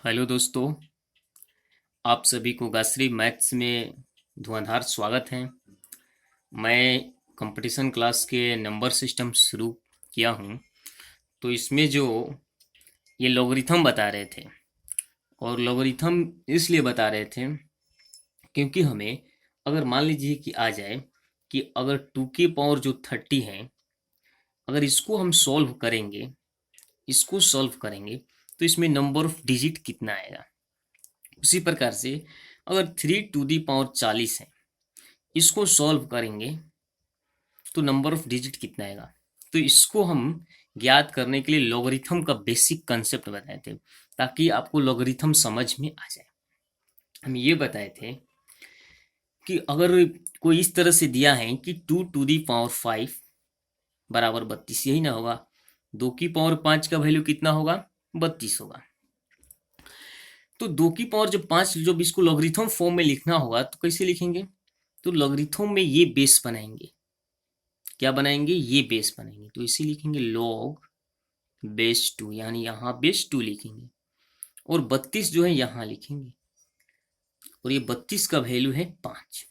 Hello दोस्तों, आप सभी को गायत्री मैथ्स में धुआंधार स्वागत है। मैं कंपटीशन क्लास के नंबर सिस्टम शुरू किया हूँ। तो इसमें जो ये लॉगरिथम बता रहे थे, और लॉगरिथम इसलिए बता रहे थे क्योंकि हमें अगर मान लीजिए कि आ जाए कि अगर 2 की पावर जो 30 है, अगर इसको हम सॉल्व करेंगे, तो इसमें नंबर ऑफ डिजिट कितना आएगा। उसी प्रकार से अगर 3 टू दी पावर 40 है, इसको सॉल्व करेंगे तो नंबर ऑफ डिजिट कितना आएगा। तो इसको हम ज्ञात करने के लिए लॉगरिथम का बेसिक कंसेप्ट बताए थे, ताकि आपको लॉगरिथम समझ में आ जाए। हम ये बताए थे कि अगर कोई इस तरह से दिया है कि 2 टू दी पावर 5 बराबर 32, यही ना होगा। 2 की पावर 5 का वैल्यू कितना होगा? 32 होगा। तो 2 की पावर जब 5, जब इसको लॉगरिथम फॉर्म में लिखना होगा तो कैसे लिखेंगे? तो लॉगरिथम में ये बेस बनाएंगे। क्या बनाएंगे? ये बेस बनाएंगे। तो इसे लिखेंगे लॉग बेस 2, यानी यहाँ बेस 2 लिखेंगे, और 32 जो है यहाँ लिखेंगे, और ये 32 का वैल्यू है 5।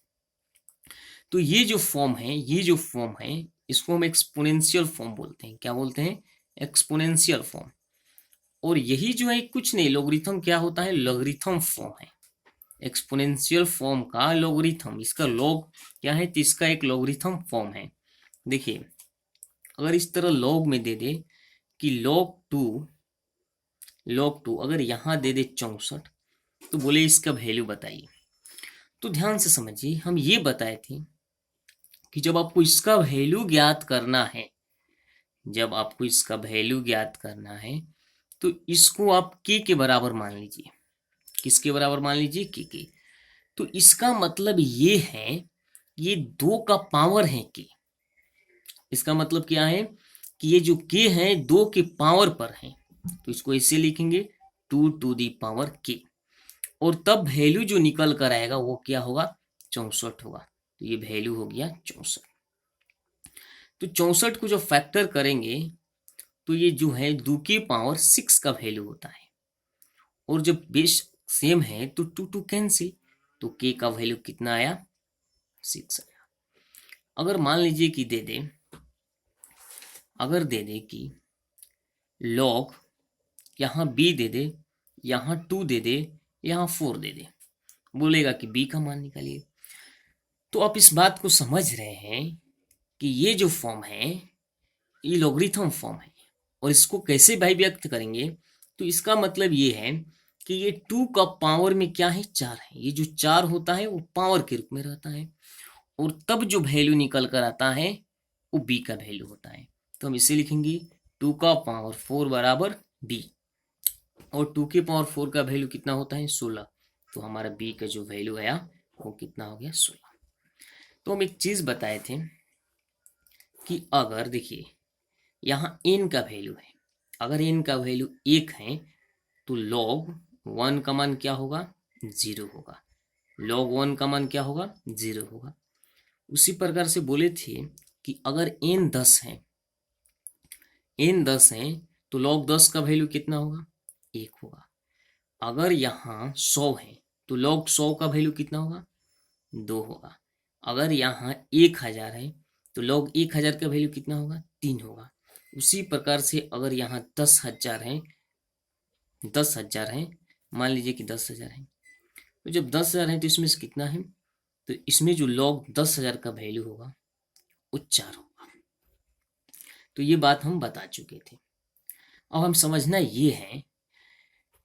तो ये जो फॉर्म है इसको हम एक्सपोनेंशियल फॉर्म बोलते हैं। क्या बोलते हैं? Exponential form. और यही जो है कुछ नहीं, लॉगरिथम क्या होता है? लॉगरिथम फॉर्म है। एक्सपोनेंशियल फॉर्म का लॉगरिथम, इसका लॉग क्या है? तो इसका एक लॉगरिथम फॉर्म है। देखिए, अगर इस तरह लॉग में दे दे कि log 2 अगर यहाँ दे दे 64, तो बोले इसका वैल्यू बताइए। तो ध्यान से समझिए, हम ये बताए थे कि जब आपको इसका वैल्यू ज्ञात करना है, तो इसको आप के बराबर मान लीजिए। किसके बराबर मान लीजिए? के। तो इसका मतलब ये है, ये 2 का पावर है के। इसका मतलब क्या है कि ये जो के है 2 के पावर पर है। तो इसको ऐसे लिखेंगे 2 टू दी पावर के, और तब वैल्यू जो निकल कर आएगा वो क्या होगा? 64 होगा। तो ये वैल्यू हो गया 64। तो 64 को जब फैक्टर करेंगे तो ये जो है 2 की पावर 6 का वैल्यू होता है, और जब बेस सेम है तो 2 कैंसिल, तो के का वैल्यू कितना आया? 6 आया। अगर मान लीजिए कि दे दे कि लॉग यहाँ बी दे दे, यहाँ 2 दे दे, यहाँ 4 दे दे, बोलेगा कि बी का मान निकालिए। तो आप इस बात को समझ रहे हैं कि ये जो फॉर्म है ये लॉगरिथम फॉर्म है, और इसको कैसे भाई व्यक्त करेंगे? तो इसका मतलब ये है कि ये 2 का पावर में क्या है? 4 है। ये जो 4 होता है वो पावर के रूप में रहता है, और तब जो वैल्यू निकल कर आता है वो बी का वैल्यू होता है। तो हम इसे लिखेंगे 2 का पावर 4 बराबर बी, और 2 के पावर 4 का वैल्यू कितना होता है? 16। तो हमारा बी का जो वैल्यू आया वो कितना हो गया? 16। तो हम एक चीज बताए थे कि अगर देखिए यहाँ n का वैल्यू है, अगर n का वैल्यू 1 है तो log 1 का मान क्या होगा? 0 होगा। log 1 का मान क्या होगा? 0 होगा। उसी प्रकार से बोले थे कि अगर n 10 है तो log 10 का वैल्यू कितना होगा? 1 होगा। अगर यहाँ 100 है तो log 100 का वैल्यू कितना होगा? 2 होगा। अगर यहाँ 1000 है तो log 1000 का वैल्यू कितना होगा? 3 होगा। उसी प्रकार से अगर यहाँ 10,000 है, मान लीजिए कि 10,000 है, तो जब 10,000 है तो इसमें से कितना है? तो इसमें जो log 10,000 का वैल्यू होगा वो 4 होगा। तो ये बात हम बता चुके थे। अब हम समझना ये है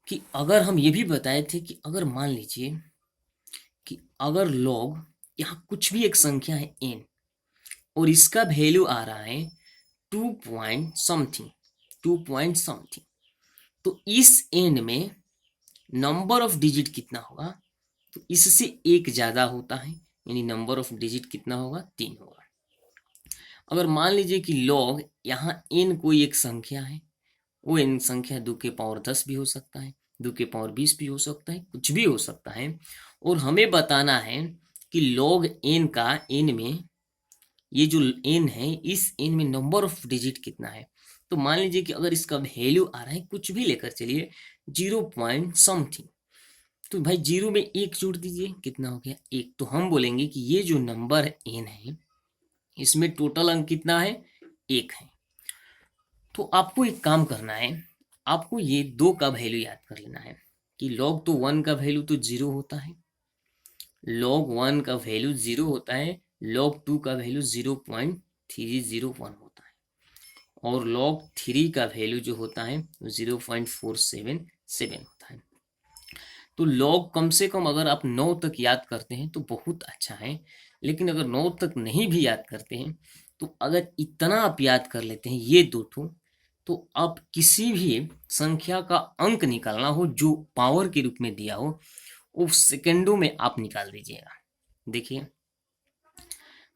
कि अगर हम ये भी बताए थे कि अगर मान लीजिए कि अगर log यहाँ कुछ भी एक संख्या है n, और इसका वैल्यू आ रहा है 2 पॉइंट समथिंग, तो इस n में नंबर ऑफ डिजिट कितना होगा? तो इससे एक ज्यादा होता है, यानी नंबर ऑफ डिजिट कितना होगा? 3 होगा। अगर मान लीजिए कि log यहाँ n कोई एक संख्या है, वो n संख्या 2 के पावर 10 भी हो सकता है, 2 के पावर 20 भी हो सकता है, कुछ भी हो सकता है, और हमें बताना है कि log n का n में, ये जो n है इस n में नंबर ऑफ डिजिट कितना है। तो मान लीजिए कि अगर इसका वैल्यू आ रहा है, कुछ भी लेकर चलिए, जीरो पॉइंट समथिंग। तो भाई जीरो में एक जोड़ दीजिए, कितना हो गया? एक। तो हम बोलेंगे कि ये जो नंबर n है इसमें टोटल अंक कितना है? एक है। तो आपको एक काम करना है, आपको ये दो का वैल्यू याद कर लेना है कि log तो वन का वैल्यू तो जीरो होता है, log वन का वैल्यू जीरो होता है, log टू का वैल्यू 0.301 होता है, और log थ्री का वैल्यू जो होता है 0.477 होता है। तो log कम से कम अगर आप 9 तक याद करते हैं तो बहुत अच्छा है, लेकिन अगर 9 तक नहीं भी याद करते हैं तो अगर इतना आप याद कर लेते हैं ये दो ठो, तो आप किसी भी संख्या का अंक निकालना हो जो पावर के रूप में दिया हो वो सेकंडों में आप निकाल दीजिएगा। देखिए,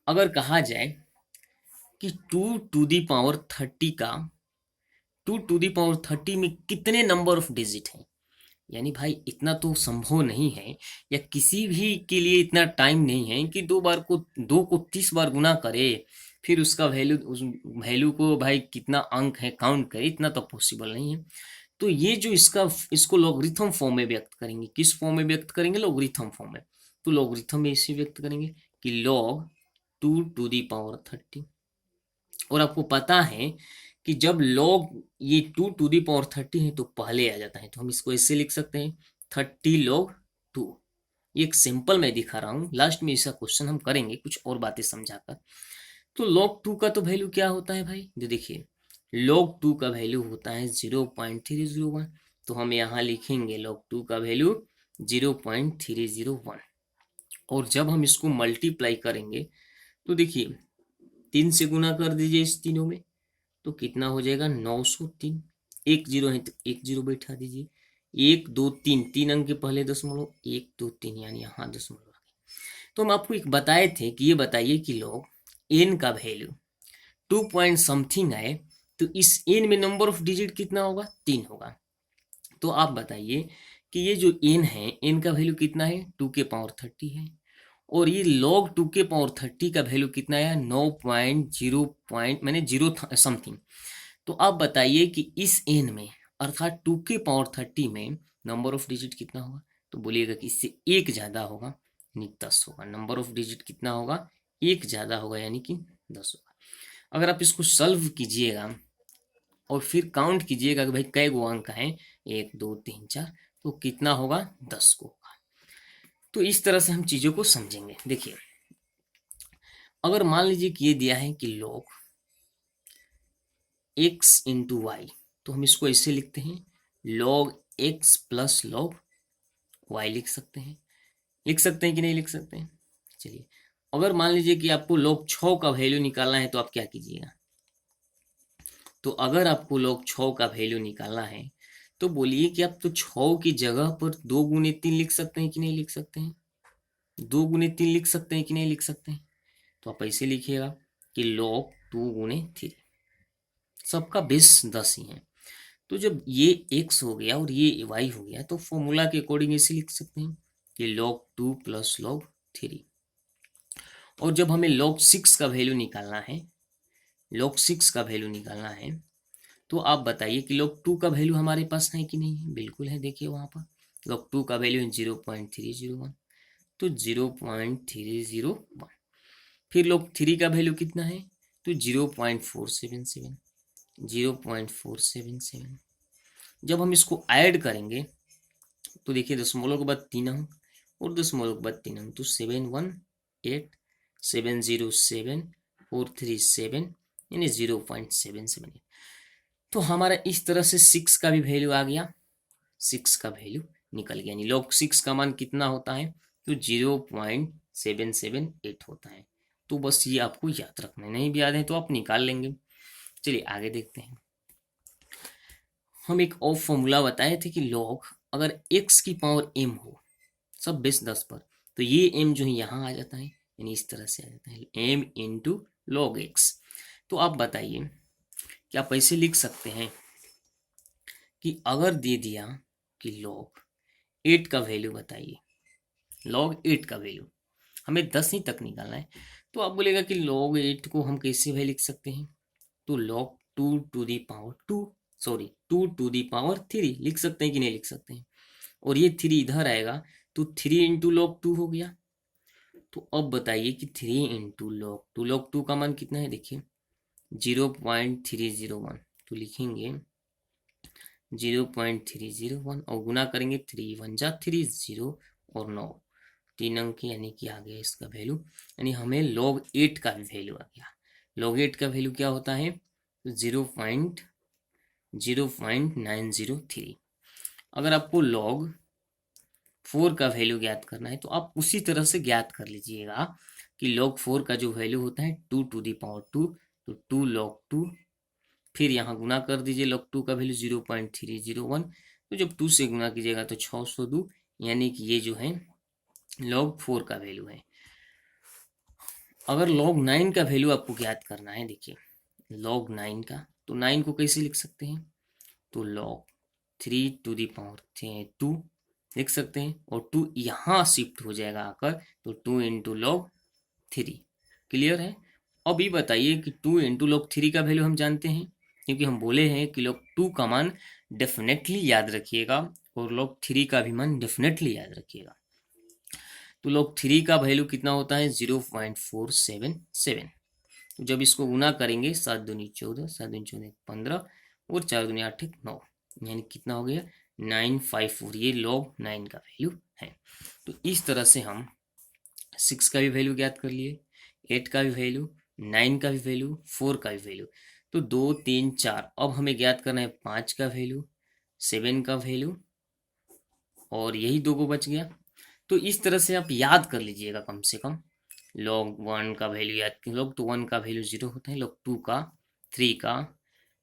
अगर कहा जाए कि 2 टू दी पावर 30 का 2 टू दी पावर 30 में कितने नंबर ऑफ डिजिट हैं, यानी भाई इतना तो संभव नहीं है, या किसी भी के लिए इतना टाइम नहीं है कि दो को 30 बार गुना करे फिर उसका वैल्यू, उस वैल्यू को भाई कितना अंक है काउंट करे, इतना तो पॉसिबल नहीं है। तो ये जो इसको लॉगरिथम फॉर्म में व्यक्त करेंगे। किस फॉर्म में व्यक्त करेंगे? लॉगरिथम फॉर्म में। तो लॉगरिथम में इसे व्यक्त करेंगे कि log 2 टू दी पावर 30। और आपको पता है कि जब log ये 2 टू दी पावर 30 है तो पहले आ जाता है, तो हम इसको ऐसे लिख सकते हैं 30 log 2। एक सिंपल मैं दिखा रहा हूँ, लास्ट में ऐसा क्वेश्चन हम करेंगे कुछ और बातें समझाकर। तो log 2 का तो वैल्यू क्या होता है भाई? जो देखिए, log 2 का वैल्यू होता है 0.301। तो हम यहाँ लिखेंगे log 2 का वैल्यू 0.301। और जब हम इसको मल्टीप्लाई करेंगे तो देखिए 3 से गुना कर दीजिए इस तीनों में, तो कितना हो जाएगा? 903। एक जीरो है तो एक जीरो बैठा दीजिए। 1 2 3, 3 अंक के पहले दशमलव, 1 2 3, यानी यहाँ दशमलव आ गया। तो हम आपको एक बताए थे कि ये बताइए कि log n का वैल्यू 2 पॉइंट समथिंग आए तो इस n में नंबर ऑफ डिजिट कितना होगा? 3 होगा। तो आप बताइए कि ये जो n है, n का वैल्यू कितना है? 2 के पावर 30 है। और ये log 2 के पावर 30 का वैल्यू कितना है? 9.0 पॉइंट मैंने जीरो समथिंग। तो आप बताइए कि इस n में, अर्थात 2 के पावर 30 में नंबर ऑफ डिजिट कितना होगा? तो बोलिएगा कि इससे एक ज्यादा होगा, यानी 10 होगा। नंबर ऑफ डिजिट कितना होगा? एक ज्यादा होगा, यानी कि 10 होगा। अगर आप इसको सॉल्व कीजिएगा और फिर काउंट कीजिएगा कि भाई कै गो अंक है, 1 2 3 4, तो कितना होगा? 10 को होगा। तो इस तरह से हम चीजों को समझेंगे। देखिए, अगर मान लीजिए कि ये दिया है कि log x इंटू वाई, तो हम इसको ऐसे लिखते हैं log x plus log y। लिख सकते हैं कि नहीं लिख सकते हैं? चलिए, अगर मान लीजिए कि आपको log 6 का वैल्यू निकालना है तो आप क्या कीजिएगा? तो अगर आपको log 6 का वैल्यू निकालना है तो बोलिए कि आप तो 6 की जगह पर 2 गुने 3 लिख सकते हैं कि नहीं लिख सकते हैं? 2 गुने 3 लिख सकते हैं कि नहीं लिख सकते हैं? तो आप ऐसे लिखिएगा कि log 2 गुने 3। सबका बेस 10 ही है। तो जब ये x हो गया और ये y हो गया तो फॉर्मूला के अकॉर्डिंग ऐसे लिख सकते हैं कि log 2 प्लस log 3। और जब हमें log 6 का वैल्यू निकालना है, log 6 का वैल्यू निकालना है, तो आप बताइए कि log 2 का वैल्यू हमारे पास है कि नहीं है? बिल्कुल है। देखिए वहां पर log 2 का वैल्यू है 0.301, तो 0.301। फिर log 3 का वैल्यू कितना है? तो 0.477, 0.477। जब हम इसको ऐड करेंगे तो देखिए दशमलव के बाद 3 अंक और दशमलव के बाद 3 अंक, तो 718707437, यानी 0.778। तो हमारा इस तरह से 6 का भी वैल्यू आ गया, 6 का वैल्यू निकल गया। यानी log 6 का मान कितना होता है? तो 0.778 होता है। तो बस ये आपको याद रखना है, नहीं भी याद है तो आप निकाल लेंगे। चलिए आगे देखते हैं। हम एक और फॉर्मूला बताए थे कि log अगर x की पावर m हो, सब बेस 10 पर, तो ये m जो है यहाँ आ जाता है, यानी इस तरह से आ जाता है m इंटू log x। तो आप बताइए कि आप ऐसे लिख सकते हैं कि अगर दे दिया कि log 8 का वैल्यू बताइए, log 8 का वैल्यू हमें 10 ही तक निकालना है, तो आप बोलेगा कि log 8 को हम कैसे वैल्यू लिख सकते हैं? तो log 2 to the power 2 sorry 2⁻³ लिख सकते हैं कि नहीं लिख सकते हैं, और ये 3 इधर आएगा तो 3 इंटू लॉग 2 हो गया। तो अब बताइए कि 3 इंटू लॉग 2 का मान कितना है, देखिए 0.301, तो लिखेंगे 0.301 और गुना करेंगे 3 1 जा 3 0 और 9 3 अंक यानी कि आ गया इसका वैल्यू, यानी हमें log 8 का भी वैल्यू आ गया। log 8 का वैल्यू क्या होता है, 0.0903। अगर आपको log 4 का वैल्यू ज्ञात करना है तो आप उसी तरह से ज्ञात कर लीजिएगा कि log 4 का जो वैल्यू होता है 2⁻², तो 2 log 2, फिर यहाँ गुना कर दीजिए log 2 का वैल्यू 0.301, तो जब 2 से गुना कीजिएगा तो 602, यानी कि ये जो है log 4 का वैल्यू है। अगर log 9 का वैल्यू आपको ज्ञात करना है, देखिए log 9 का, तो 9 को कैसे लिख सकते हैं, तो log 3⁻2 लिख सकते हैं, और 2 यहाँ शिफ्ट हो जाएगा आकर, तो 2 इंटू log 3। क्लियर है। अब ये बताइए कि 2 इंटू log 3 का वैल्यू हम जानते हैं, क्योंकि हम बोले हैं कि log 2 का मान डेफिनेटली याद रखिएगा और log 3 का भी मान डेफिनेटली याद रखिएगा। तो log 3 का वैल्यू कितना होता है, 0.477। तो जब इसको गुना करेंगे 7 दूनी 14, 7 दूनी 14 15 और 4 दूनी 8 9, यानी कितना हो गया 954, ये log 9 का वैल्यू है। तो इस तरह से हम 6 का भी वैल्यू ज्ञात कर लिए, 8 का भी वैल्यू, 9 का भी वैल्यू, 4 का भी वैल्यू। तो 2 3 4, अब हमें ज्ञात करना है 5 का वैल्यू, 7 का वैल्यू, और यही दो को बच गया। तो इस तरह से आप याद कर लीजिएगा कम से कम। log 1 का वैल्यू याद, log तो 1 का वैल्यू 0 होता है, log 2 का, 3 का,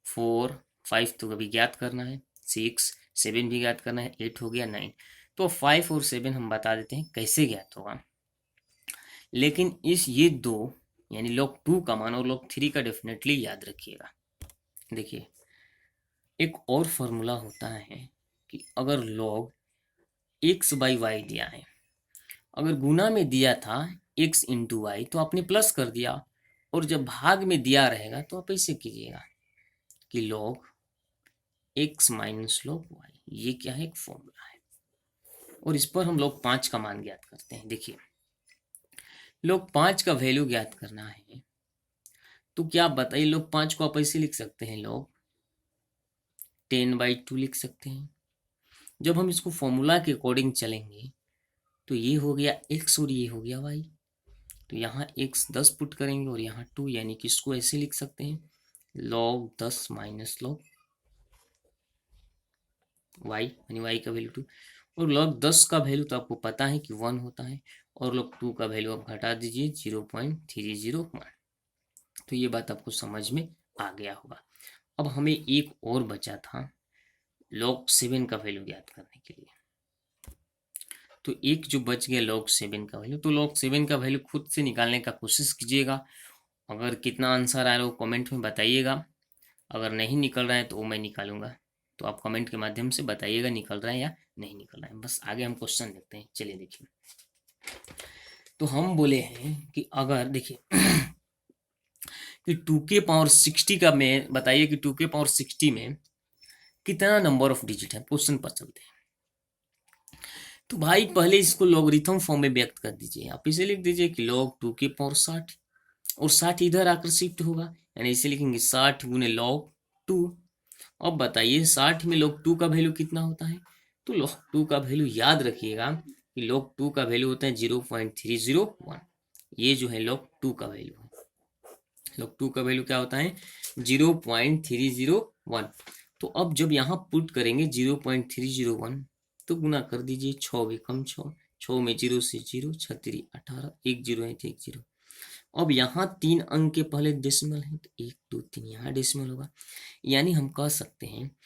4 5 तो अभी ज्ञात करना है, 6 7 भी ज्ञात करना है, 8 हो गया 9। तो 5 और 7 हम बता देते हैं कैसे ज्ञात होगा, लेकिन इस ये दो यानी log 2 का मान और log 3 का डेफिनेटली याद रखिएगा। देखिए एक और फॉर्मूला होता है कि अगर log x/y दिया है, अगर गुना में दिया था x इंटू वाई तो आपने प्लस कर दिया, और जब भाग में दिया रहेगा तो आप ऐसे कीजिएगा कि log x minus log y, ये क्या है, एक फॉर्मूला है, और इस पर हम log 5 का मान ज्ञात करते हैं। देखिए log 5 का वैल्यू ज्ञात करना है, तो क्या आप बताइए, log 5 को आप ऐसे लिख सकते हैं, log 10/2 लिख सकते हैं। जब हम इसको फॉर्मूला के अकॉर्डिंग चलेंगे तो ये हो गया x और ये हो गया y, तो यहाँ x 10 पुट करेंगे और यहाँ 2, यानी कि इसको ऐसे लिख सकते हैं log 10 माइनस log y, यानी y का वैल्यू 2, और log 10 का वैल्यू तो आपको पता है कि 1 होता है, और log 2 का वैल्यू आप घटा दीजिए 0.301। तो ये बात आपको समझ में आ गया होगा। अब हमें एक और बचा था log 7 का वैल्यू ज्ञात करने के लिए, तो एक जो बच गया log 7 का वैल्यू, तो log 7 का वैल्यू खुद से निकालने का कोशिश कीजिएगा। अगर कितना आंसर आ रहा है वो कमेंट में बताइएगा, अगर नहीं निकल रहा है तो वो मैं निकालूंगा, तो आप कमेंट के माध्यम से बताइएगा निकल रहा है या नहीं निकल रहा है। बस आगे हम क्वेश्चन देखते हैं, चलिए देखिए। तो हम बोले हैं कि अगर देखिए कि 2 के पावर 60 का, में बताइए कि 2 के पावर 60 में कितना नंबर ऑफ डिजिट है, क्वेश्चन पर चलते हैं। तो भाई पहले इसको लॉगरिथम फॉर्म में व्यक्त कर दीजिए, आप इसे लिख दीजिए कि log 2 के पावर 60, और 60 इधर आकर शिफ्ट होगा, यानी इसे लिखेंगे 60 गुने log 2। अब बताइए 60 में log 2 का वैल्यू कितना होता है, तो log 2 का वैल्यू याद रखिएगा कि log 2 का वैल्यू होता है 0.301, ये जो है log 2 का वैल्यू है। log 2 का वैल्यू क्या होता है, 0.301। तो अब जब यहाँ पुट करेंगे 0.301 तो गुना कर दीजिए, 6 भी कम 6, 6 में 0 से 0, 6×3 18, 1 0 है तो 1 0। अब यहाँ 3 अंक के पहले डेसिमल है तो 1 2 3 यहाँ डेसिमल होगा, यानी हम कह सकते हैं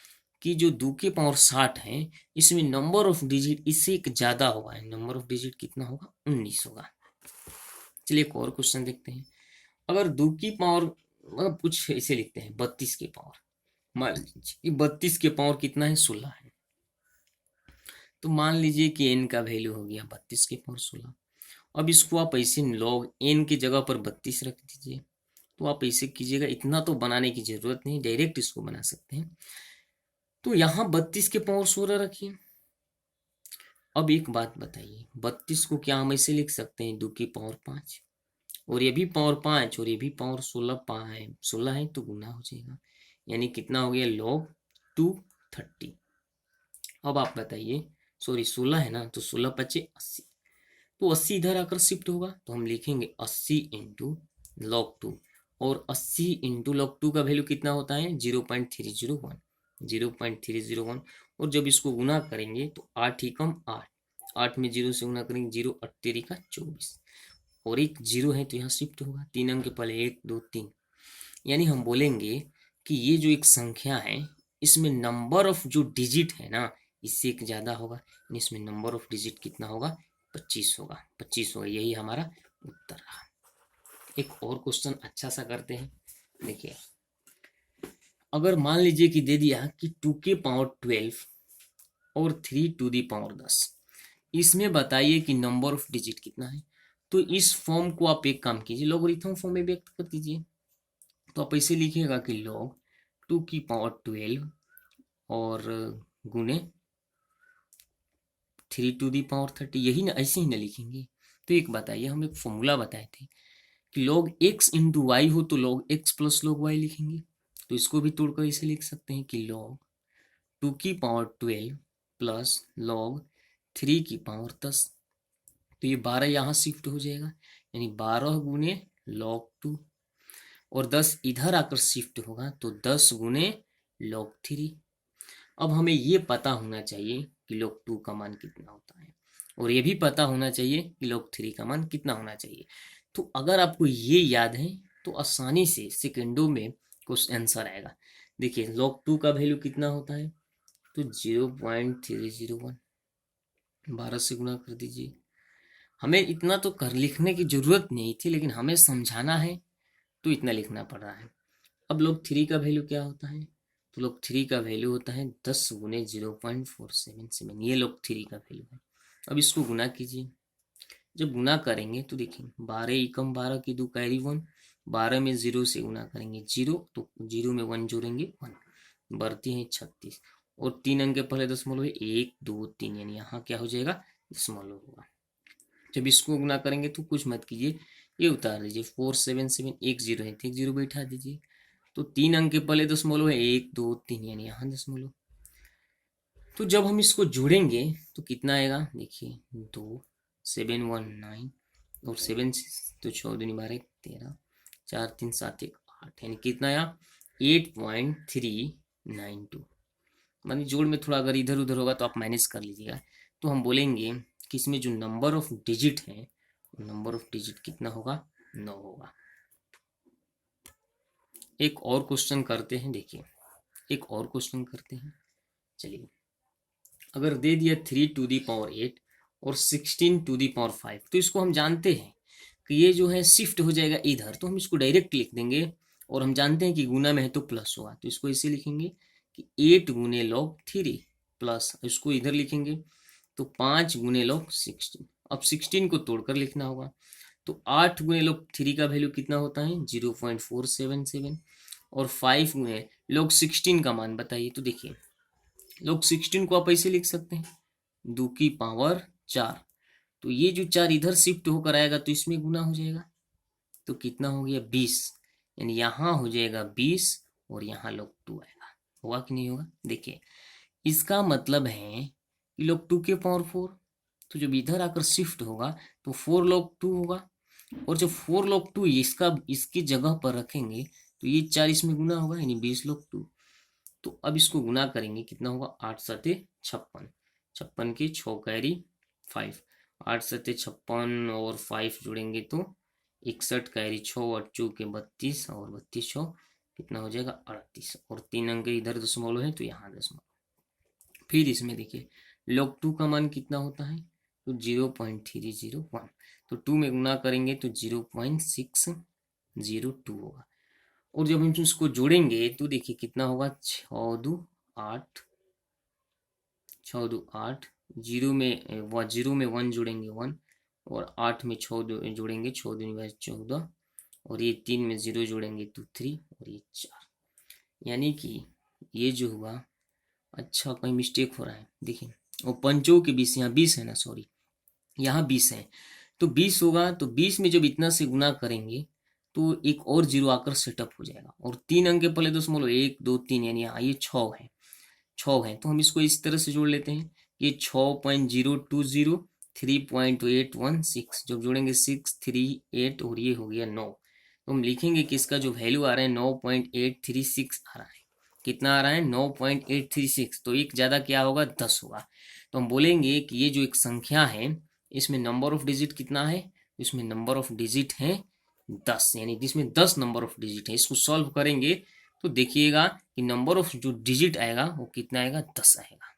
कि जो 2 के पावर 60 है इसमें नंबर ऑफ डिजिट इससे एक ज्यादा होगा, नंबर ऑफ डिजिट कितना होगा, 19 होगा। चलिए एक और क्वेश्चन देखते हैं। अगर 2 की पावर, मतलब कुछ ऐसे लिखते हैं 32 के पावर, मान लीजिए 32 के पावर कितना है, 16 है, तो मान लीजिए कि n का वैल्यू हो गया 32 के पावर 16। अब इसको आप ऐसे log n की जगह पर 32 रख दीजिए, तो आप ऐसे कीजिएगा, इतना तो बनाने की जरूरत नहीं, डायरेक्ट इसको बना सकते हैं। तो यहाँ 32 के पावर 16 रखिए। अब एक बात बताइए, 32 को क्या हम ऐसे लिख सकते हैं 2 की पावर 5, और ये भी पावर 5 और ये भी पावर 16 है तो गुना हो जाएगा, यानी कितना हो गया log 230। अब आप बताइए, सॉरी 16 है ना, तो 16 पचे 80, तो 80 इधर आकर शिफ्ट होगा तो हम लिखेंगे 80 इंटू लॉग 2, और 80 इंटू लॉग 2 का वैल्यू कितना होता है 0.301, 0.301। और जब इसको गुना करेंगे तो 8 ही कम 8, 8 में 0 से गुना करेंगे 0 8 तेरी का 24, और एक 0 है तो यहाँ शिफ्ट होगा, 3 अंक के पहले 1 2 3, यानी हम बोलेंगे कि ये जो एक संख्या है इसमें नंबर ऑफ जो डिजिट है ना इससे एक ज़्यादा होगा, यानी इसमें नंबर ऑफ डिजिट कितना होगा 25 होगा, 25 होगा, यही हमारा उत्तर रहा। एक और क्वेश्चन अच्छा सा करते हैं, देखिए अगर मान लीजिए कि दे दिया कि 2 के पावर 12 और 3 टू दी पावर 10, इसमें बताइए कि नंबर ऑफ डिजिट कितना है। तो इस फॉर्म को आप एक काम कीजिए, लॉगरिथम फॉर्म में व्यक्त कर दीजिए। तो आप ऐसे लिखिएगा कि लॉग 2 की पावर 12 और गुने 3 टू दी पावर 30, यही ना, ऐसे ही ना लिखेंगे। तो एक बताइए, हम एक फॉर्मूला बताए थे कि log x इंटू वाई हो तो log x plus log y लिखेंगे, तो इसको भी तोड़कर इसे लिख सकते हैं कि log 2 की पावर 12 प्लस log 3 की पावर 10, तो ये 12 यहाँ शिफ्ट हो जाएगा, यानी 12 गुने log 2, और 10 इधर आकर शिफ्ट होगा तो 10 गुने log 3। अब हमें ये पता होना चाहिए कि log 2 का मान कितना होता है, और ये भी पता होना चाहिए कि log 3 का मान कितना होना चाहिए। तो अगर आपको ये याद है तो आसानी से सेकेंडों में कुछ आंसर आएगा। देखिए log 2 का वैल्यू कितना होता है, तो 0.301, 12 से गुना कर दीजिए। हमें इतना तो कर लिखने की जरूरत नहीं थी, लेकिन हमें समझाना है तो इतना लिखना पड़ रहा है। अब log 3 का वैल्यू क्या होता है, तो log 3 का वैल्यू होता है 10 गुने 0.477, ये log 3 का वैल्यू है। अब इसको गुना कीजिए, जब गुना करेंगे तो देखिए 12 एकम 12 की 2 कैरी 1, 12 में 0 से गुना करेंगे 0, तो 0 में 1 जोड़ेंगे 1, बढ़ती है 36, और 3 अंक के पहले दशमलव है 1 2 3, यानी यहाँ क्या हो जाएगा दशमलव होगा। जब इसको गुना करेंगे तो कुछ मत कीजिए, ये उतार दीजिए, 477, एक 0 है तो एक 0 बैठा दीजिए, तो 3 अंक के पहले दशमलव है 1 2 3, यानी यहाँ दशमलव। तो जब हम इसको जोड़ेंगे तो कितना आएगा, देखिए 2 719, और 7 तो 14 दूनी 12 13, 4 3 7 1 8, यानी कितना आया 8.392। मानी जोड़ में थोड़ा अगर इधर उधर होगा तो आप मैनेज कर लीजिएगा। तो हम बोलेंगे कि इसमें जो नंबर ऑफ डिजिट है, नंबर ऑफ डिजिट कितना होगा 9 होगा। एक और क्वेश्चन करते हैं, देखिए एक और क्वेश्चन करते हैं। चलिए अगर दे दिया 3 टू दी पावर 8 और 16 टू दी पावर 5, तो इसको हम जानते हैं कि ये जो है शिफ्ट हो जाएगा इधर, तो हम इसको डायरेक्ट लिख देंगे, और हम जानते हैं कि गुना में है तो प्लस होगा, तो इसको इसे लिखेंगे कि 8 गुने लॉग 3 प्लस, इसको इधर लिखेंगे तो 5 गुने लॉग 16। अब 16 को तोड़कर लिखना होगा, तो 8 गुने लॉग 3 का वैल्यू कितना होता है 0.477, और 5 गुने लॉग 16 का मान बताइए। तो देखिए लॉग 16 को आप ऐसे लिख सकते हैं 2 की पावर 4, तो ये जो 4 इधर शिफ्ट होकर आएगा तो इसमें गुना हो जाएगा, तो कितना हो गया 20, यानी यहाँ हो जाएगा 20 और यहाँ log 2 आएगा। होगा कि नहीं होगा, देखिए इसका मतलब है कि log 2 के पावर 4, तो जब इधर आकर शिफ्ट होगा तो 4 log 2 होगा, और जब 4 log 2 इसका इसकी जगह पर रखेंगे तो ये 4 इसमें गुना होगा, यानी 20 log 2। तो अब इसको गुना करेंगे, कितना होगा 8 सते 56, 56 की 6 कैरी 5, 8 सते 56 और 5 जोड़ेंगे तो 61 कैरी 6 और 2 के 32, और 32 6 कितना हो जाएगा 38, और 3 अंक इधर दशमलव है तो यहाँ दशमलव। फिर इसमें देखिए log 2 का मान कितना होता है, तो 0.301, तो 2 में गुना करेंगे तो 0.602 होगा, और जब हम इसको जोड़ेंगे तो देखिए कितना होगा 6 2 8, 6 2 8, 0 में 1 जोड़ेंगे 1, और 8 में 6 जोड़ेंगे 6 2 14, और ये 3 में 0 जोड़ेंगे तो 3, और ये 4, यानी कि ये जो हुआ अच्छा कहीं मिस्टेक हो रहा है, देखिए वो पंचों के 20, यहाँ 20 है ना, सॉरी यहाँ 20 है। तो 20 होगा तो 20 में जब इतना से गुना करेंगे तो एक और जीरो आकर सेटअप हो जाएगा, और 3 अंक के पहले तो समझ लो 1 2 3, यानी यहाँ ये 6 है, 6 है। तो हम इसको इस तरह से जोड़ लेते हैं, ये 6.020 3.816, जब जोड़ेंगे 6 3 8 और ये हो गया 9। तो हम लिखेंगे कि इसका जो वैल्यू आ रहा है 9.836 आ रहा है। कितना आ रहा है? 9.836। तो एक ज़्यादा क्या होगा? 10 होगा। तो हम बोलेंगे कि ये जो एक संख्या है इसमें नंबर ऑफ डिजिट कितना है? इसमें नंबर ऑफ डिजिट है 10, यानी जिसमें 10 नंबर ऑफ डिजिट है। इसको सॉल्व करेंगे तो देखिएगा कि नंबर ऑफ जो डिजिट आएगा वो कितना आएगा? 10 आएगा।